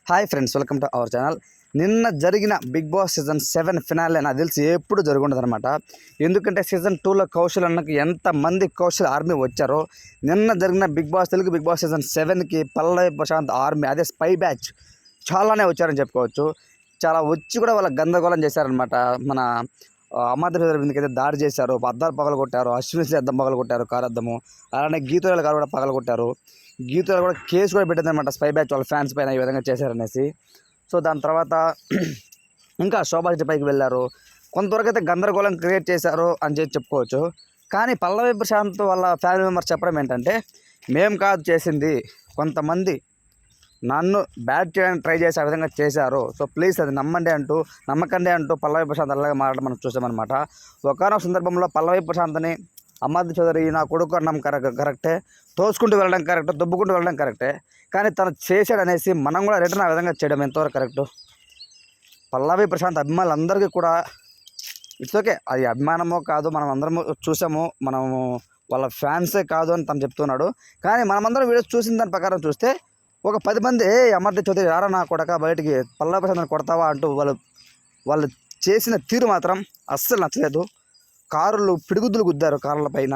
Hi friends, welcome to our channel. నిన్న జరిగిన big boss season 7 finale నాకు తెలిసి ఎప్పుడు జరుగుండదు అనమాట. ఎందుకంటే సీజన్ 2లో కౌశల్ అన్నకు ఎంతమంది కౌశల్ ఆర్మీ వచ్చారో, నిన్న జరిగిన తెలుగు బిగ్ బాస్ సీజన్ 7కి పల్లవి ప్రశాంత్ ఆర్మీ, అదే స్పై బ్యాచ్ చాలానే వచ్చారని చెప్పుకోవచ్చు. చాలా వచ్చి కూడా వాళ్ళ గందరగోళం చేశారనమాట. మన అమర్దీప్ మీదకి అయితే దాడి చేశారు, అద్దాలు పగలగొట్టారు, అశ్విని అద్దం పగలగొట్టారు, కారు అద్దము. అలానే గీతురాల కారు కూడా పగలగొట్టారు. గీతురాలు కూడా కేసు కూడా పెట్టిందనమాట స్పై బ్యాచ్ వాళ్ళ ఫ్యాన్స్ పైన ఈ విధంగా చేశారనేసి. సో దాని తర్వాత ఇంకా శోభాజీ పైకి వెళ్ళారు. కొంతవరకు అయితే గందరగోళం క్రియేట్ చేశారు అని చెప్పుకోవచ్చు. కానీ పల్లవి ప్రశాంత్ వాళ్ళ ఫ్యామిలీ మెంబర్స్ చెప్పడం ఏంటంటే, మేము కాదు చేసింది, కొంతమంది నన్ను బ్యాట్ చేయడానికి ట్రై చేసి ఆ విధంగా చేశారు, సో ప్లీజ్ అది నమ్మకండి అంటూ పల్లవి ప్రశాంత్ అలాగే మాట్లాడడం మనం చూసామన్నమాట. ఒకనొక సందర్భంలో పల్లవి ప్రశాంత్ని అమర్దీప్ చౌదరి నా కొడుకు అన్నం కరెక్టే, తోసుకుంటూ వెళ్ళడం కరెక్టే, దొబ్బుకుంటూ వెళ్ళడం కరెక్టే, కానీ తను చేశాడనేసి మనం కూడా రిటర్న్ ఆ విధంగా చేయడం ఎంతవరకు కరెక్టు? పల్లవి ప్రశాంత్ అభిమానులందరికీ కూడా ఇట్స్ ఓకే, అది అభిమానమో కాదు, మనం అందరము చూసాము, మనము వాళ్ళ ఫ్యాన్సే కాదు అని తను చెప్తున్నాడు. కానీ మనమందరం వీడియోస్ చూసిన దాని ప్రకారం చూస్తే ఒక 10 మంది అమర్దీప్ చౌదరి రారా నా కొడక బయటికి, పల్లవి ప్రశాంత్ని కొడతావా అంటూ వాళ్ళు చేసిన తీరు మాత్రం అస్సలు నచ్చలేదు. కారులు పిడుగుద్దులు గుద్దారు కార్ల పైన.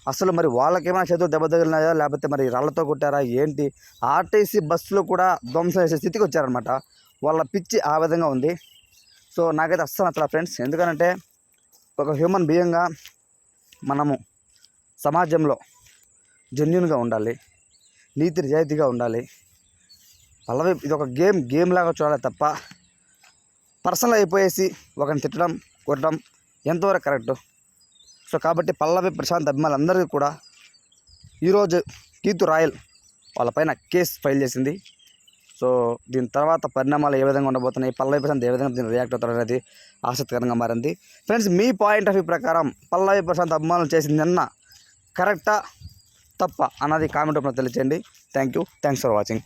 అసలు మరి వాళ్ళకేమైనా చేతులు దెబ్బ తగిలినాయా, లేకపోతే మరి రాళ్లతో కొట్టారా ఏంటి? ఆర్టీసీ బస్సులు కూడా ధ్వంసం చేసే స్థితికి వచ్చారనమాట. వాళ్ళ పిచ్చి ఆ విధంగా ఉంది. సో నాకైతే అస్సలు నచ్చలా ఫ్రెండ్స్. ఎందుకంటే ఒక హ్యూమన్ బీయింగ్గా మనము సమాజంలో జెన్యున్గా ఉండాలి, నీతి నిజాయితీగా ఉండాలి. పల్లవి ఇది ఒక గేమ్ లాగా చూడాలి తప్ప పర్సనల్ అయిపోయేసి ఒకరిని తిట్టడం, కొట్టడం ఎంతవరకు కరెక్టు? సో కాబట్టి పల్లవి ప్రశాంత్ అభిమానులందరికీ కూడా ఈరోజు కీతు రాయల్ వాళ్ళపైన కేసు ఫైల్ చేసింది. సో దీని తర్వాత పరిణామాలు ఏ విధంగా ఉండబోతున్నాయి, పల్లవి ప్రశాంత్ ఏ విధంగా దీన్ని రియాక్ట్ అవుతారు అనేది ఆసక్తికరంగా మారింది. Friends, me point of view ప్రకారం పల్లవి ప్రశాంత్ అభిమానులు చేసింది నిన్న కరెక్టా తప్ప అన్నది కామెంట్ రూపంలో తెలియచేయండి. Thanks for watching.